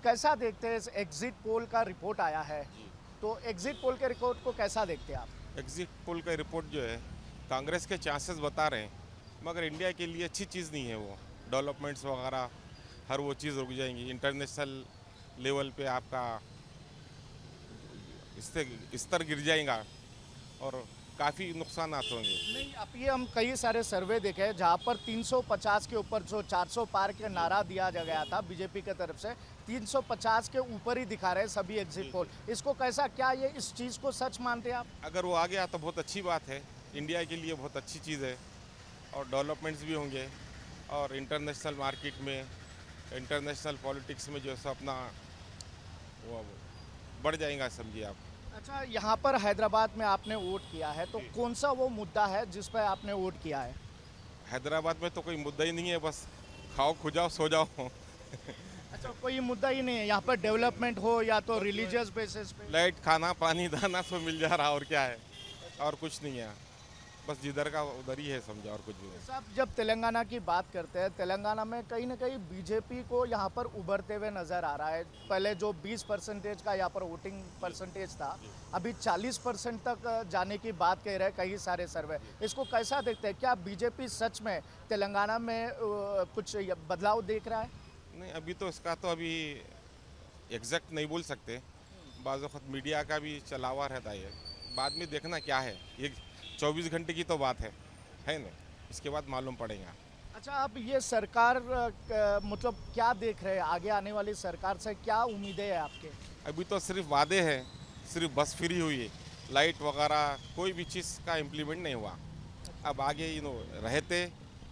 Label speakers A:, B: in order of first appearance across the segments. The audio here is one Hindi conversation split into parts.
A: कैसा देखते हैं इस एग्जिट पोल का रिपोर्ट आया है, तो एग्जिट पोल के रिपोर्ट को कैसा देखते हैं आप?
B: एग्जिट पोल का रिपोर्ट जो है कांग्रेस के चांसेस बता रहे हैं, मगर इंडिया के लिए अच्छी चीज़ नहीं है वो। डेवलपमेंट्स वगैरह हर वो चीज़ रुक जाएंगी। इंटरनेशनल लेवल पे आपका इससे स्तर गिर जाएगा और काफ़ी नुकसान होंगे।
A: नहीं, अब ये हम कई सारे सर्वे देखे हैं जहाँ पर 350 के ऊपर जो 400 पार के नारा दिया जा गया था बीजेपी की तरफ से, 350 के ऊपर ही दिखा रहे हैं सभी एग्जिट पोल। इसको कैसा, क्या ये इस चीज़ को सच मानते हैं आप?
B: अगर वो आ गया तो बहुत अच्छी बात है, इंडिया के लिए बहुत अच्छी चीज़ है और डेवलपमेंट्स भी होंगे और इंटरनेशनल मार्केट में, इंटरनेशनल पॉलिटिक्स में जो है सो अपना वो बढ़ जाएगा, समझिए आप।
A: अच्छा, यहाँ पर हैदराबाद में आपने वोट किया है, तो कौन सा वो मुद्दा है जिस पर आपने वोट किया है?
B: हैदराबाद में तो कोई मुद्दा ही नहीं है, बस खाओ खो जाओ सो जाओ।
A: अच्छा, कोई मुद्दा ही नहीं है यहाँ पर, डेवलपमेंट हो या तो रिलीजियस बेसिस पे?
B: लाइट, खाना, पानी, दाना सब मिल जा रहा, और क्या है, और कुछ नहीं है, बस जिधर का उधर ही है, समझा, और कुछ भी नहीं।
A: साहब, जब तेलंगाना की बात करते हैं, तेलंगाना में कहीं ना कहीं बीजेपी को यहाँ पर उभरते हुए नज़र आ रहा है। पहले जो 20% का यहाँ पर वोटिंग परसेंटेज था, अभी 40% तक जाने की बात कह रहे हैं कई सारे सर्वे। इसको कैसा देखते हैं? क्या बीजेपी सच में तेलंगाना में कुछ बदलाव देख रहा है?
B: नहीं, अभी तो इसका तो अभी एग्जैक्ट नहीं बोल सकते, बाज़ वक़्त मीडिया का भी चलावा रहता है, बाद में देखना क्या है, ये 24 घंटे की तो बात है ना, इसके बाद मालूम पड़ेगा।
A: अच्छा, अब ये सरकार मतलब क्या देख रहे हैं आगे आने वाली सरकार से, क्या उम्मीदें हैं आपके?
B: अभी तो सिर्फ वादे हैं, सिर्फ बस फ्री हुई है, लाइट वगैरह कोई भी चीज़ का इम्प्लीमेंट नहीं हुआ। अब आगे रहते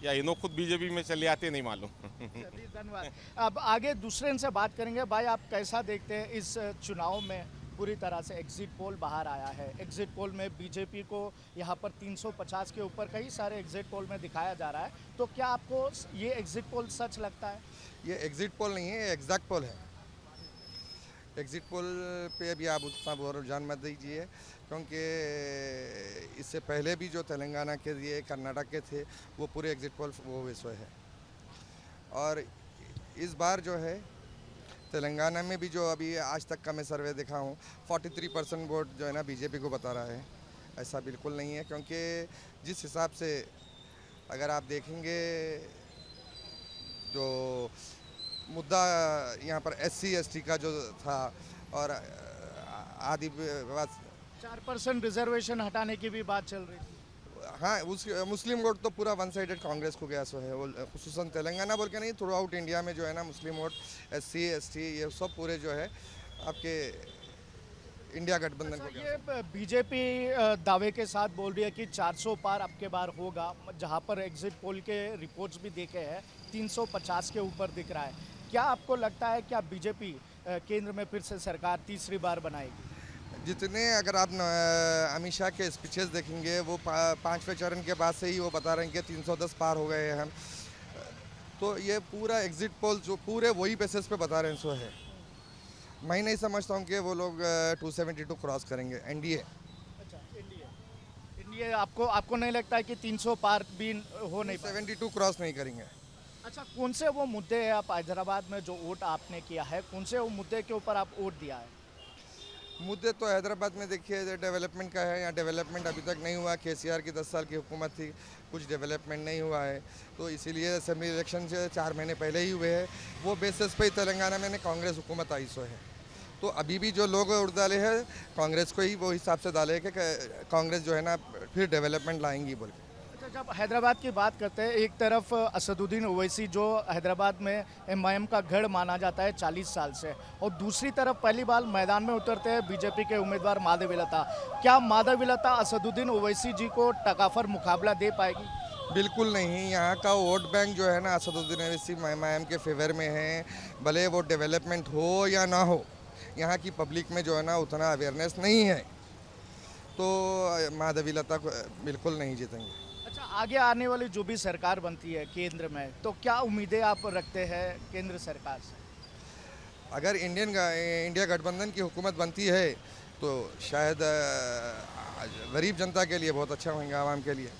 B: या खुद बीजेपी में चले आते, नहीं मालूम।
A: चलिए, धन्यवाद। अब आगे दूसरे इनसे बात करेंगे। भाई, आप कैसा देखते हैं इस चुनाव में? पूरी तरह से एग्जिट पोल बाहर आया है, एग्जिट पोल में बीजेपी को यहाँ पर 350 के ऊपर कई सारे एग्जिट पोल में दिखाया जा रहा है, तो क्या आपको ये एग्जिट पोल सच लगता है?
C: ये एग्जिट पोल नहीं है, ये एग्जैक्ट पोल है। एग्जिट पोल पे अभी आप उतना रुझान मत दीजिए, क्योंकि इससे पहले भी जो तेलंगाना के दिए, कर्नाटक के थे, वो पूरे एग्जिट पोल वो विषय है। और इस बार जो है तेलंगाना में भी जो अभी आज तक का मैं सर्वे देखा हूँ, 43% वोट जो है ना बीजेपी को बता रहा है। ऐसा बिल्कुल नहीं है, क्योंकि जिस हिसाब से अगर आप देखेंगे जो मुद्दा यहाँ पर SC ST का जो था और आदिवासी,
A: 4% रिजर्वेशन हटाने की भी बात चल रही थी।
C: हाँ, उस मुस्लिम वोट तो पूरा वन साइडेड कांग्रेस को गया सो है, वो खुसूसन तेलंगाना बोल के नहीं, थ्रू आउट इंडिया में जो है ना मुस्लिम वोट, SC ST ये सब पूरे जो है आपके इंडिया गठबंधन को गया।
A: ये बीजेपी दावे के साथ बोल रही है कि 400 पार अब के बार होगा, जहां पर एग्जिट पोल के रिपोर्ट्स भी देखे हैं 350 के ऊपर दिख रहा है। क्या आपको लगता है क्या बीजेपी केंद्र में फिर से सरकार तीसरी बार बनाएगी?
C: जितने अगर आप अमित शाह के स्पीचेस देखेंगे, वो 5वें चरण के बाद से ही वो बता रहे हैं कि 310 पार हो गए हैं हम। तो ये पूरा एग्जिट पोल जो पूरे वही बेसिस पे बता रहे हैं सो है। मैं नहीं समझता हूँ कि वो लोग 272 क्रॉस करेंगे एनडीए।
A: अच्छा, इंडिया आपको नहीं लगता है कि 300 पार भी हो नहीं पाए?
C: 72 क्रॉस नहीं करेंगे।
A: अच्छा, कौन से वो मुद्दे हैं, आप हैदराबाद में जो वोट आपने किया है, कौन से वो मुद्दे के ऊपर आप वोट दिया है?
C: मुद्दे तो हैदराबाद में देखिए डेवलपमेंट का है, यहाँ डेवलपमेंट अभी तक नहीं हुआ। KCR की 10 साल की हुकूमत थी, कुछ डेवलपमेंट नहीं हुआ है, तो इसीलिए असेंबली इलेक्शन से 4 महीने पहले ही हुए हैं। वो बेसिस पे ही तेलंगाना में कांग्रेस हुकूमत आई सो है। तो अभी भी जो लोग उड़ डाले हैं कांग्रेस को ही वो हिसाब से डाले कि कांग्रेस जो है ना फिर डेवलपमेंट लाएंगी बोल के।
A: अच्छा, जब हैदराबाद की बात करते हैं, एक तरफ असदुद्दीन ओवैसी जो हैदराबाद में MIM का गढ़ माना जाता है 40 साल से, और दूसरी तरफ पहली बार मैदान में उतरते हैं बीजेपी के उम्मीदवार माधवीलता। क्या माधवीलता असदुद्दीन ओवैसी जी को टकाफर मुकाबला दे पाएगी?
C: बिल्कुल नहीं। यहाँ का वोट बैंक जो है ना असदुद्दीन ओवैसी MIM के फेवर में है, भले वो डेवलपमेंट हो या ना हो। यहाँ की पब्लिक में जो है ना उतना अवेयरनेस नहीं है, तो माधवीलता को बिल्कुल नहीं जीतेंगे।
A: अच्छा, आगे आने वाली जो भी सरकार बनती है केंद्र में, तो क्या उम्मीदें आप रखते हैं केंद्र सरकार से?
C: अगर इंडिया गठबंधन की हुकूमत बनती है तो शायद गरीब जनता के लिए बहुत अच्छा होगा, आवाम के लिए।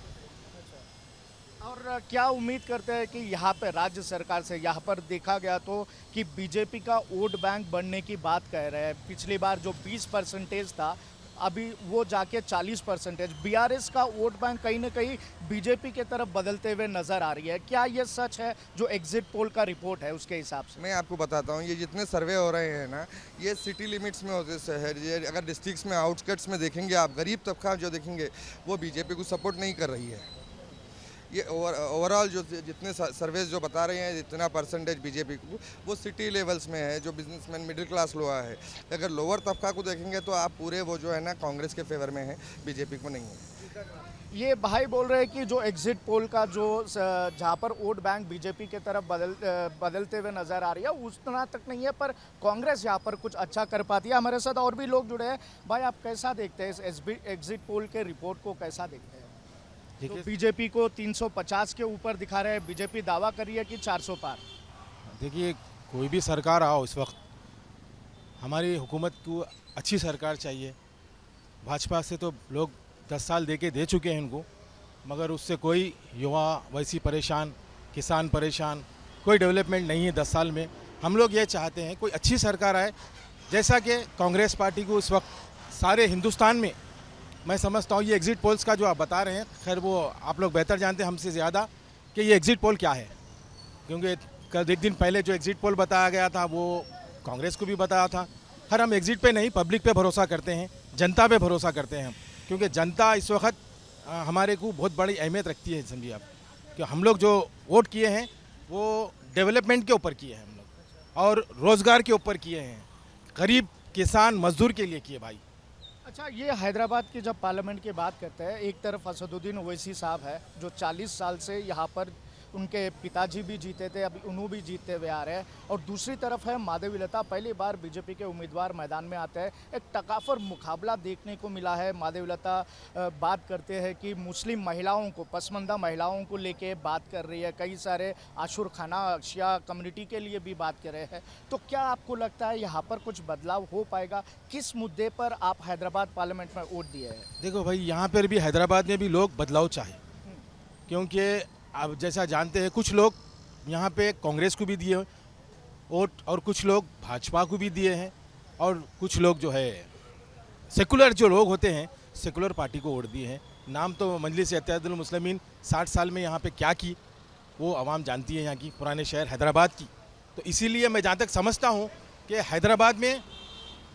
A: और क्या उम्मीद करते हैं कि यहाँ पे राज्य सरकार से यहाँ पर देखा गया तो कि बीजेपी का वोट बैंक बढ़ने की बात कह रहे हैं। पिछली बार जो 20% था अभी वो जाके 40%। बीआरएस का वोट बैंक कहीं ना कहीं बीजेपी के तरफ बदलते हुए नजर आ रही है। क्या ये सच है जो एग्जिट पोल का रिपोर्ट है उसके हिसाब से?
C: मैं आपको बताता हूँ, ये जितने सर्वे हो रहे हैं ना, ये सिटी लिमिट्स में होते शहर, ये अगर डिस्ट्रिक्ट्स में आउटस्कर्ट्स में देखेंगे आप, गरीब तबका जो देखेंगे वो बीजेपी को सपोर्ट नहीं कर रही है। ये ओवरऑल जो जितने सर्वेज जो बता रहे हैं जितना परसेंटेज बीजेपी को, वो सिटी लेवल्स में है, जो बिजनेसमैन मिडिल क्लास लोग है। अगर लोअर तबका को देखेंगे तो आप पूरे वो जो है ना कांग्रेस के फेवर में है, बीजेपी को नहीं है।
A: ये भाई बोल रहे हैं कि जो एग्जिट पोल का जो जहाँ पर वोट बैंक बीजेपी के तरफ बदलते हुए नजर आ रही है उतना तक नहीं है, पर कांग्रेस यहाँ पर कुछ अच्छा कर पाती है। हमारे साथ और भी लोग जुड़े हैं। भाई आप कैसा देखते हैं इस एग्जिट पोल के रिपोर्ट को, कैसा देखते हैं? तो बीजेपी को 350 के ऊपर दिखा रहे हैं, बीजेपी दावा कर रही है कि 400 पार।
D: देखिए, कोई भी सरकार आओ इस वक्त हमारी हुकूमत को अच्छी सरकार चाहिए। भाजपा से तो लोग 10 साल दे चुके हैं इनको, मगर उससे कोई युवा वैसी परेशान, किसान परेशान, कोई डेवलपमेंट नहीं है 10 साल में। हम लोग ये चाहते हैं कोई अच्छी सरकार आए, जैसा कि कांग्रेस पार्टी को इस वक्त सारे हिंदुस्तान में, मैं समझता हूँ ये एग्जिट पोल्स का जो आप बता रहे हैं, खैर वो आप लोग बेहतर जानते हैं हमसे ज़्यादा कि ये एग्जिट पोल क्या है, क्योंकि कल एक दिन पहले जो एग्जिट पोल बताया गया था वो कांग्रेस को भी बताया था। खैर हम एग्जिट पे नहीं, पब्लिक पे भरोसा करते हैं, जनता पे भरोसा करते हैं हम, क्योंकि जनता इस वक्त हमारे को बहुत बड़ी अहमियत रखती है। समझिए आप कि हम लोग जो वोट किए हैं वो डेवलपमेंट के ऊपर किए हैं हम लोग, और रोज़गार के ऊपर किए हैं, गरीब किसान मजदूर के लिए किए भाई।
A: अच्छा, ये हैदराबाद की जब पार्लियामेंट की बात करते हैं, एक तरफ असदुद्दीन ओवैसी साहब है जो 40 साल से यहाँ पर उनके पिताजी भी जीते थे, अभी उन्हों भी जीतते हुए आ रहे हैं, और दूसरी तरफ है माधवीलता, पहली बार बीजेपी के उम्मीदवार मैदान में आते हैं। एक टकाफर मुकाबला देखने को मिला है। माधवीलता बात करते हैं कि मुस्लिम महिलाओं को, पसमानदा महिलाओं को लेके बात कर रही है, कई सारे आशुर खाना शिया कम्युनिटी के लिए भी बात कर रहे हैं। तो क्या आपको लगता है यहाँ पर कुछ बदलाव हो पाएगा? किस मुद्दे पर आप हैदराबाद पार्लियामेंट में वोट दिए हैं?
D: देखो भाई, यहाँ पर भी हैदराबाद में भी लोग बदलाव चाहे, क्योंकि अब जैसा जानते हैं कुछ लोग यहाँ पे कांग्रेस को भी दिए वोट, और कुछ लोग भाजपा को भी दिए हैं, और कुछ लोग जो है सेकुलर जो लोग होते हैं सेकुलर पार्टी को वोट दिए हैं। नाम तो मजलिस इत्तेहादुल मुस्लिमीन 60 साल में यहाँ पे क्या की वो आवाम जानती है, यहाँ की पुराने शहर हैदराबाद की। तो इसीलिए मैं जहाँ तक समझता हूँ कि हैदराबाद में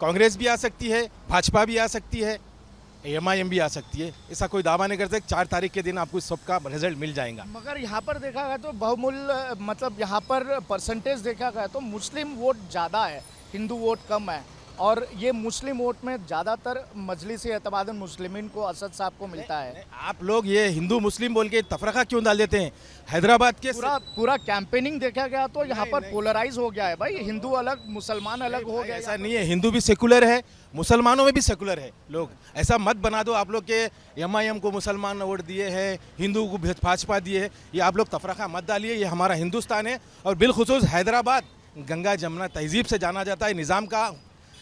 D: कांग्रेस भी आ सकती है, भाजपा भी आ सकती है, एमआईएम भी आ सकती है। ऐसा कोई दावा नहीं कर सकते। 4 तारीख के दिन आपको सबका रिजल्ट मिल जाएगा। मगर
A: यहाँ पर देखा गया तो बहुमूल्य, मतलब यहाँ पर परसेंटेज देखा गया तो मुस्लिम वोट ज़्यादा है, हिंदू वोट कम है, और ये मुस्लिम वोट में ज़्यादातर मजलिस इत्तेहादुल मुस्लिमीन को, असद साहब को मिलता है।
D: आप लोग ये हिंदू मुस्लिम बोल के तफरका क्यों डाल देते हैं? हैदराबाद के
A: पूरा कैंपेनिंग देखा गया तो यहाँ पर पोलराइज हो गया है भाई, हिंदू अलग मुसलमान अलग हो गया।
D: ऐसा नहीं है, हिंदू भी सेकुलर है, मुसलमानों में भी सेकुलर है लोग। ऐसा मत बना दो आप लोग के एमआईएम को मुसलमान वोट दिए हैं, हिंदू को भाजपा दिए है। ये आप लोग तफरका मत डालिए। ये हमारा हिंदुस्तान है, और बिलखुसूस हैदराबाद गंगा जमुना तहजीब से जाना जाता है, निज़ाम का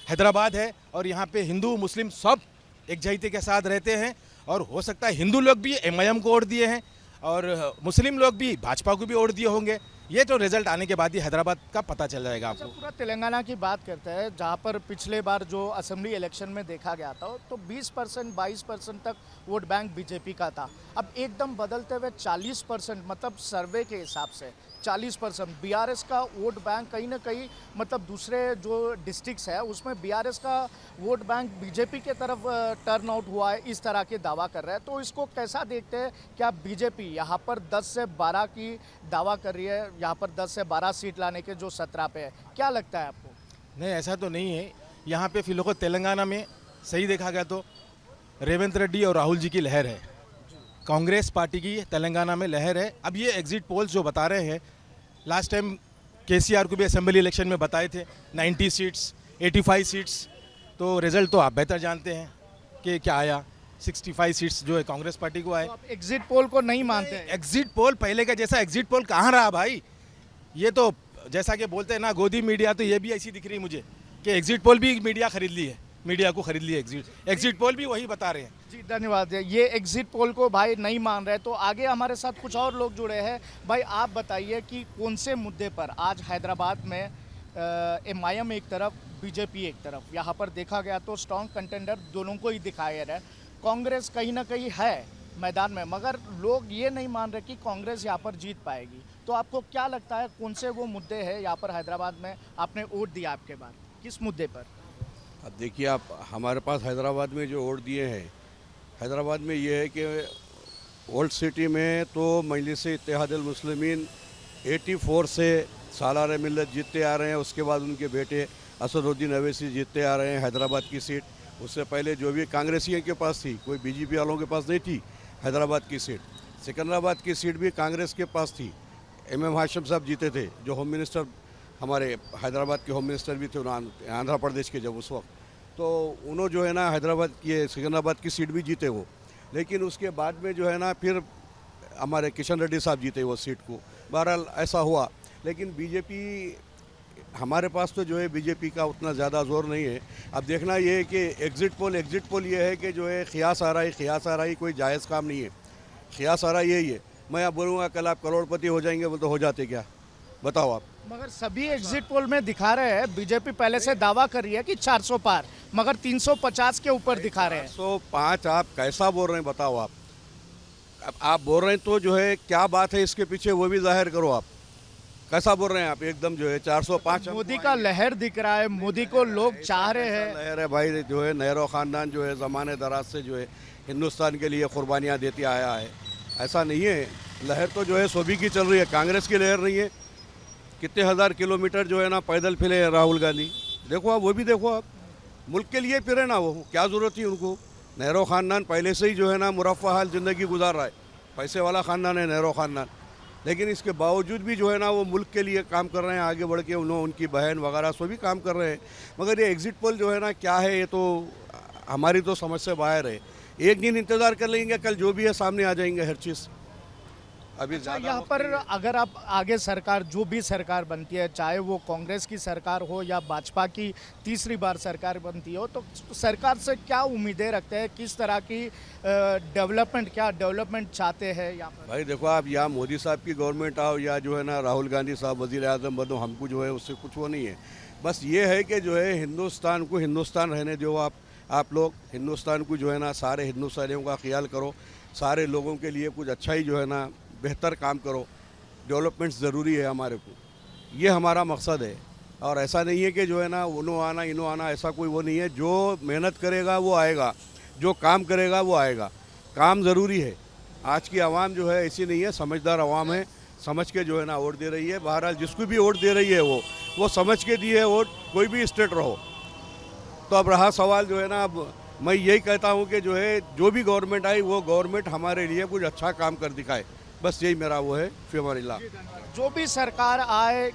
D: हैदराबाद है, और यहाँ पे हिंदू मुस्लिम सब एकजुटता के साथ रहते हैं। और हो सकता है हिंदू लोग भी एमआईएम को वोट दिए हैं, और मुस्लिम लोग भी भाजपा को भी वोट दिए होंगे। ये तो रिजल्ट आने के बाद ही हैदराबाद का पता चल जाएगा आपको।
A: पूरा तेलंगाना की बात करते हैं, जहाँ पर पिछले बार जो असेंबली इलेक्शन में देखा गया था तो 20% 22% तक वोट बैंक बीजेपी का था। अब एकदम बदलते हुए 40%, मतलब सर्वे के हिसाब से 40% बीआरएस का वोट बैंक कहीं ना कहीं, मतलब दूसरे जो डिस्ट्रिक्ट्स है उसमें बीआरएस का वोट बैंक बीजेपी के तरफ टर्न आउट हुआ है, इस तरह के दावा कर रहे हैं। तो इसको कैसा देखते हैं? क्या बीजेपी यहाँ पर 10 से 12 की दावा कर रही है, यहाँ पर 10 से 12 सीट लाने के जो 17 पे है, क्या लगता है आपको?
D: नहीं, ऐसा तो नहीं है। यहाँ पे फिलहाल तेलंगाना में सही देखा गया तो रेवंत रेड्डी और राहुल जी की लहर है, कांग्रेस पार्टी की तेलंगाना में लहर है। अब ये एग्जिट पोल्स जो बता रहे हैं, लास्ट टाइम केसीआर को भी असेंबली इलेक्शन में बताए थे 90 सीट्स 85 सीट्स, तो रिजल्ट तो आप बेहतर जानते हैं कि क्या आया, 65 सीट्स जो है कांग्रेस पार्टी को आए।
A: तो आप एग्जिट पोल को नहीं मानते हैं?
D: एग्जिट पोल पहले का जैसा एग्जिट पोल कहाँ रहा भाई? ये तो जैसा कि बोलते हैं ना गोदी मीडिया, तो ये भी ऐसी दिख रही है मुझे कि एग्जिट पोल भी मीडिया खरीद ली है। मीडिया को खरीद लिया एग्जिट पोल भी वही बता रहे हैं।
A: जी धन्यवाद। ये एग्जिट पोल को भाई नहीं मान रहे, तो आगे हमारे साथ कुछ और लोग जुड़े हैं। भाई आप बताइए कि कौन से मुद्दे पर आज हैदराबाद में MIM एक तरफ, बीजेपी एक तरफ, यहाँ पर देखा गया तो स्ट्रॉन्ग कंटेंडर दोनों को ही दिखाया रहा है। कांग्रेस कहीं ना कहीं है मैदान में, मगर लोग ये नहीं मान रहे कि कांग्रेस यहाँ पर जीत पाएगी। तो आपको क्या लगता है कौन से वो मुद्दे हैं यहाँ पर हैदराबाद में आपने वोट दिया, आपके बाद किस मुद्दे पर?
E: अब देखिए, आप हमारे पास हैदराबाद में जो वोट दिए हैं, हैदराबाद में ये है कि ओल्ड सिटी में तो मजलिस इत्तेहादुल मुस्लिमीन 84 से सालार मिल्लत जीतते आ रहे हैं। उसके बाद उनके बेटे असदुद्दीन अवैसी जीतते आ रहे हैं हैदराबाद की सीट। उससे पहले जो भी कांग्रेसियों के पास थी, कोई बीजेपी वालों के पास नहीं थी हैदराबाद की सीट। सिकंदराबाद की सीट भी कांग्रेस के पास थी, MM हाशिम साहब जीते थे, जो होम मिनिस्टर हमारे हैदराबाद के होम मिनिस्टर भी थे आंध्र प्रदेश के जब उस वक्त। तो उन्होंने जो है ना हैदराबाद ये सिकंदराबाद की सीट भी जीते वो। लेकिन उसके बाद में जो है ना फिर हमारे किशन रेड्डी साहब जीते वो सीट को। बहरहाल ऐसा हुआ। लेकिन बीजेपी, हमारे पास तो जो है बीजेपी का उतना ज़्यादा जोर नहीं है। अब देखना ये है कि एग्ज़िट पोल ये है कि जो है ख़ियास आ रहा है कोई जायज़ काम नहीं है। ख़ियास आ रहा यही है। मैं आप बोलूँगा कल आप करोड़पति हो जाएंगे, वो तो हो जाते क्या, बताओ आप।
A: मगर सभी एग्जिट पोल में दिखा रहे हैं, बीजेपी पहले से दावा कर रही है कि 400 पार, मगर 350 के ऊपर दिखा रहे हैं।
E: 405 आप कैसा बोल रहे हैं, बताओ आप। अब आप बोल रहे हैं तो जो है क्या बात है इसके पीछे, वो भी जाहिर करो आप। कैसा बोल रहे हैं आप, एकदम जो है 405।
A: मोदी का लहर दिख रहा है, मोदी को लोग चाह रहे हैं।
E: लहर है भाई, जो है नेहरू ख़ानदान जो है ज़माने दराज से जो है हिंदुस्तान के लिए कुर्बानियाँ देती आया है। ऐसा नहीं है, लहर तो जो है सभी की चल रही है, कांग्रेस की लहर नहीं है। कितने हज़ार किलोमीटर जो है ना पैदल फिरे हैं राहुल गांधी, देखो आप, वो भी देखो आप। मुल्क के लिए फिरे ना, वो क्या ज़रूरत थी उनको। नेहरू ख़ानदान पहले से ही जो है ना मुरफ़्फ़ा हाल ज़िंदगी गुजार रहा है, पैसे वाला ख़ानदान है नेहरू ख़ानदान। लेकिन इसके बावजूद भी जो है ना वो मुल्क के लिए काम कर रहे हैं, आगे बढ़ के उनकी बहन वगैरह सभी काम कर रहे हैं। मगर ये एग्ज़िट पोल जो है ना क्या है, ये तो हमारी तो समझ से बाहर है। एक दिन इंतज़ार कर लेंगे, कल जो भी है सामने आ जाएंगे हर चीज़। अभी
A: यहाँ पर अगर आप आगे सरकार, जो भी सरकार बनती है, चाहे वो कांग्रेस की सरकार हो या भाजपा की तीसरी बार सरकार बनती हो, तो सरकार से क्या उम्मीदें रखते हैं, किस तरह की डेवलपमेंट चाहते हैं यहाँ पर?
E: भाई देखो आप, या मोदी साहब की गवर्नमेंट आओ या जो है ना राहुल गांधी साहब वज़ीर आज़म बनो, हमको जो है उससे कुछ वो नहीं है। बस ये है कि जो है हिंदुस्तान को हिंदुस्तान रहने दो आप लोग। हिंदुस्तान को जो है ना सारे हिंदुस्तानियों का ख्याल करो, सारे लोगों के लिए कुछ अच्छा ही जो है ना बेहतर काम करो। डेवलपमेंट ज़रूरी है हमारे को, ये हमारा मकसद है। और ऐसा नहीं है कि जो है ना उन्हों आना इन्हों आना, ऐसा कोई वो नहीं है। जो मेहनत करेगा वो आएगा, जो काम करेगा वो आएगा। काम ज़रूरी है। आज की आवाम जो है ऐसी नहीं है, समझदार आवाम है, समझ के जो है ना वोट दे रही है। बहरहाल जिसको भी वोट दे रही है वो समझ के दिए वोट, कोई भी स्टेट रहो। तो अब रहा सवाल जो है ना, अब मैं यही कहता हूँ कि जो है जो भी गवर्नमेंट आई वो गवर्नमेंट हमारे लिए कुछ अच्छा काम कर दिखाए, बस यही मेरा वो है फिमानिल्लाह।
A: जो भी सरकार आए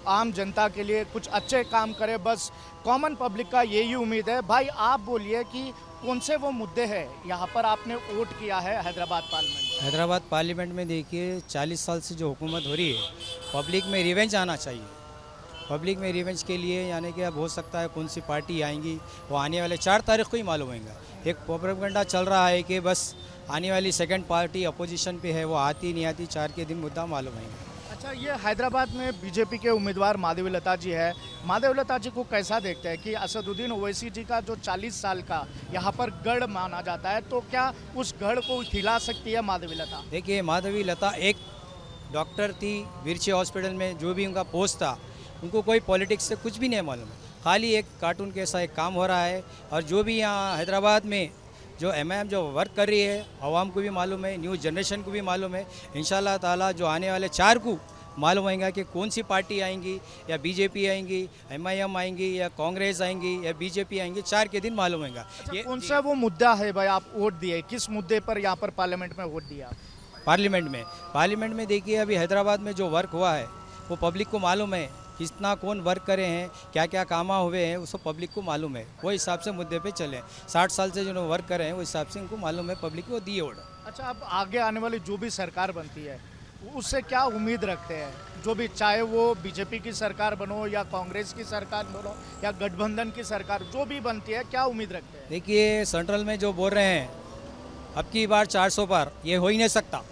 A: आम जनता के लिए कुछ अच्छे काम करे, बस कॉमन पब्लिक का यही उम्मीद है। भाई आप बोलिए कि कौन से वो मुद्दे हैं यहाँ पर आपने वोट किया है हैदराबाद पार्लियामेंट?
F: हैदराबाद पार्लियामेंट में देखिए 40 साल से जो हुकूमत हो रही है, पब्लिक में रिवेंज आना चाहिए। पब्लिक में रिवेंज के लिए यानी कि अब हो सकता है कौन सी पार्टी आएंगी, वो आने वाले 4 तारीख को ही मालूम होगा। एक प्रोपेगेंडा चल रहा है कि बस आने वाली सेकंड पार्टी अपोजिशन पे है, वो आती नहीं आती 4 के दिन मुद्दा मालूम है।
A: अच्छा, ये हैदराबाद में बीजेपी के उम्मीदवार माधवीलता जी है। माधवीलता जी को कैसा देखते हैं कि असदुद्दीन ओवैसी जी का जो 40 साल का यहाँ पर गढ़ माना जाता है, तो क्या उस गढ़ को खिला सकती है माधवीलता?
F: देखिए, माधवीलता एक डॉक्टर थी विरचे हॉस्पिटल में, जो भी उनका पोस्ट था, उनको कोई पॉलिटिक्स से कुछ भी नहीं मालूम है। खाली एक कार्टून के ऐसा एक काम हो रहा है। और जो भी यहाँ हैदराबाद में जो MIM जो वर्क कर रही है, आवाम को भी मालूम है, न्यू जनरेशन को भी मालूम है। इंशाल्लाह ताला जो आने वाले 4 को मालूम होगा कि कौन सी पार्टी आएंगी, या बीजेपी आएंगी, MIM आएंगी, या कांग्रेस आएंगी, या बीजेपी आएंगी। 4 के दिन मालूम होगा।
A: ये कौन सा वो मुद्दा है भाई आप वोट दिए, किस मुद्दे पर यहाँ पर पार्लियामेंट में वोट दिया?
F: पार्लियामेंट में देखिए, अभी हैदराबाद में जो वर्क हुआ है वो पब्लिक को मालूम है। कितना कौन वर्क करे हैं, क्या क्या काम हुए हैं, उसको पब्लिक को मालूम है। वो हिसाब से मुद्दे पे चले। 60 साल से जो वर्क कर रहे हैं, वो हिसाब से उनको मालूम है, पब्लिक को दिए ऑर्डर।
A: अच्छा, अब आगे आने वाली जो भी सरकार बनती है, उससे क्या उम्मीद रखते हैं, जो भी, चाहे वो बीजेपी की सरकार बनो या कांग्रेस की सरकार बनो या गठबंधन की सरकार जो भी बनती है, क्या उम्मीद रखते हैं?
F: देखिए सेंट्रल में जो बोल रहे हैं अब की बार 400 पार, ये हो ही नहीं सकता,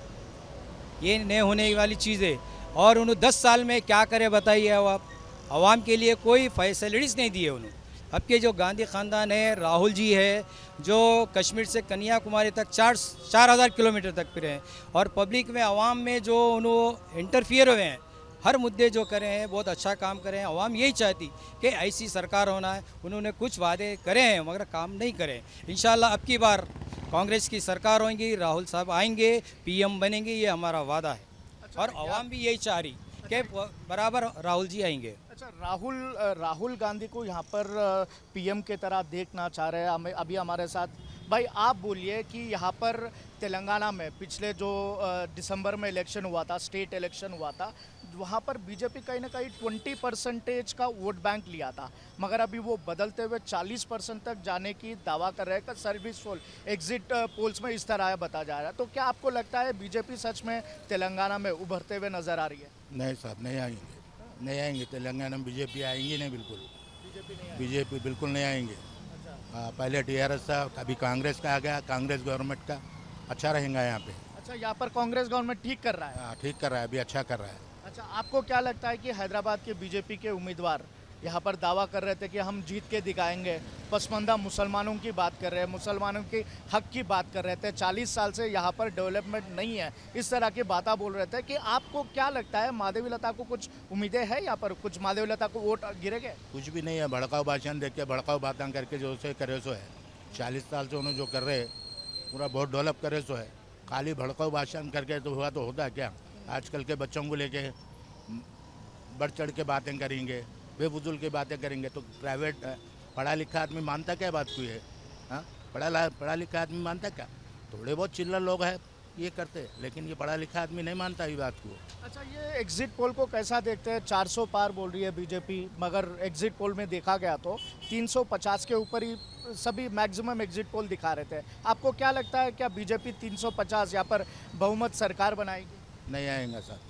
F: ये नहीं होने वाली चीज़ है। और उन्होंने 10 साल में क्या करे बताइए, अब आप आवाम के लिए कोई फैसिलिटीज़ नहीं दिए उन्होंने। अब के जो गांधी ख़ानदान है, राहुल जी है, जो कश्मीर से कन्याकुमारी तक 4000 किलोमीटर तक फिरे हैं, और पब्लिक में आवाम में जो उन्होंने इंटरफियर हुए हैं, हर मुद्दे जो करे हैं बहुत अच्छा काम करे हैं। आवाम यही चाहती कि ऐसी सरकार होना है। उन्होंने कुछ वादे करे हैं मगर काम नहीं करे। इंशाल्लाह अब की बार कांग्रेस की सरकार होगी, राहुल साहब आएंगे, पीएम बनेंगे, ये हमारा वादा है। और आवाम भी यही चाह रही कि बराबर राहुल जी आएंगे।
A: अच्छा, राहुल गांधी को यहाँ पर पीएम के तरह देखना चाह रहे हैं। अभी हमारे साथ भाई, आप बोलिए कि यहाँ पर तेलंगाना में पिछले जो दिसंबर में इलेक्शन हुआ था, स्टेट इलेक्शन हुआ था, वहाँ पर बीजेपी कहीं ना कहीं 20% का वोट बैंक लिया था, मगर अभी वो बदलते हुए 40% तक जाने की दावा कर रहे हैं। सर्विस पोल, एग्जिट पोल्स में इस तरह बताया जा रहा है। तो क्या आपको लगता है बीजेपी सच में तेलंगाना में उभरते हुए नजर आ रही है?
G: नहीं साहब, नहीं आएंगे, नहीं आएंगे। तेलंगाना में बीजेपी आएंगी नहीं, बिल्कुल बीजेपी बिल्कुल नहीं आएंगे। हाँ, पहले टीआरएस था, अभी कांग्रेस का आ गया, कांग्रेस गवर्नमेंट का अच्छा रहेगा यहाँ पे।
A: अच्छा, यहाँ पर कांग्रेस गवर्नमेंट ठीक कर रहा है?
G: हाँ, ठीक कर रहा है, अभी अच्छा कर रहा है।
A: अच्छा, आपको क्या लगता है कि हैदराबाद के बीजेपी के उम्मीदवार यहाँ पर दावा कर रहे थे कि हम जीत के दिखाएंगे, पसमानदा मुसलमानों की बात कर रहे हैं, मुसलमानों के हक की बात कर रहे थे, 40 साल से यहाँ पर डेवलपमेंट नहीं है, इस तरह की बातें बोल रहे थे, कि आपको क्या लगता है माधवी लता को कुछ उम्मीदें हैं यहाँ पर, कुछ माधवी लता को वोट गिरेंगे?
G: कुछ भी नहीं है, भड़काऊ भाषण देख के, भड़काऊ बातें करके जो से करे सो है। 40 साल से उन्होंने जो कर रहे पूरा बहुत डेवलप करे सो है। खाली भड़काऊ भाषण करके तो हुआ तो होता क्या? आजकल के बच्चों को लेके बढ़ चढ़ के बातें करेंगे, बेफजूल की बातें करेंगे, तो प्राइवेट पढ़ा लिखा आदमी मानता क्या बात कोई है? हाँ, पढ़ा लिखा आदमी मानता क्या? थोड़े बहुत चिल्लर लोग हैं ये करते, लेकिन ये पढ़ा लिखा आदमी नहीं मानता ये बात को।
A: अच्छा, ये एग्जिट पोल को कैसा देखते हैं? 400 पार बोल रही है बीजेपी, मगर एग्जिट पोल में देखा गया तो 350 के ऊपर ही सभी मैक्सिमम एग्जिट पोल दिखा रहे थे। आपको क्या लगता है, क्या बीजेपी 350 यहाँ पर बहुमत सरकार बनाएगी?
G: नहीं आएगा सर,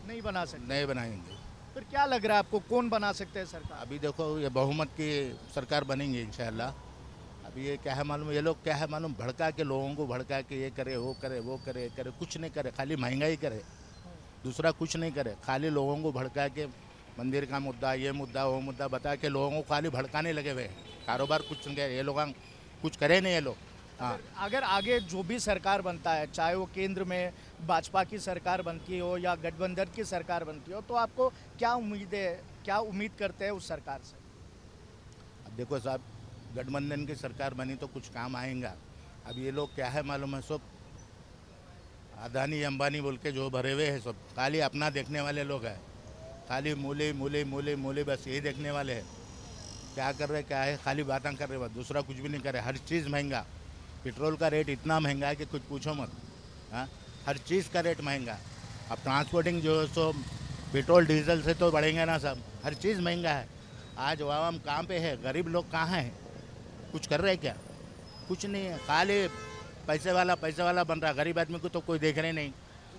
A: नहीं बना सकते?
G: नहीं बनाएंगे।
A: फिर क्या लग रहा है आपको, कौन बना सकते हैं सरकार?
G: अभी देखो, ये बहुमत की सरकार बनेंगे इंशाल्लाह। अभी ये क्या है मालूम, ये लोग क्या है मालूम, भड़का के लोगों को भड़का के ये करे, वो करे, वो करे, ये करे, कुछ नहीं करे, खाली महंगाई करे, दूसरा कुछ नहीं करे। खाली लोगों को भड़का के मंदिर का मुद्दा, ये मुद्दा, वो मुद्दा बता के लोगों को खाली भड़काने लगे हुए हैं। कारोबार कुछ नहीं करे ये लोग, कुछ करे नहीं ये लोग। हाँ,
A: अगर आगे जो भी सरकार बनता है, चाहे वो केंद्र में भाजपा की सरकार बनती हो या गठबंधन की सरकार बनती हो, तो आपको क्या उम्मीद करते हैं उस सरकार से?
G: अब देखो साहब, गठबंधन की सरकार बनी तो कुछ काम आएगा। अब ये लोग क्या है मालूम है, सब अदानी अंबानी बोल के जो भरे हुए हैं, सब खाली अपना देखने वाले लोग हैं। खाली मूली मूली मूली मूली, बस यही देखने वाले हैं। क्या कर रहे, क्या है, खाली बातें कर रहे, बस दूसरा कुछ भी नहीं कर रहे। हर चीज़ महंगा, पेट्रोल का रेट इतना महंगा है कि कुछ पूछो मत। हाँ, हर चीज़ का रेट महंगा। अब ट्रांसपोर्टिंग जो है सो पेट्रोल डीजल से तो बढ़ेंगे ना सब, हर चीज़ महंगा है। आज आवाम कहाँ पे है, गरीब लोग कहाँ हैं? कुछ कर रहे क्या? कुछ नहीं है, खाली पैसे वाला बन रहा, गरीब आदमी को तो कोई देख रहे नहीं।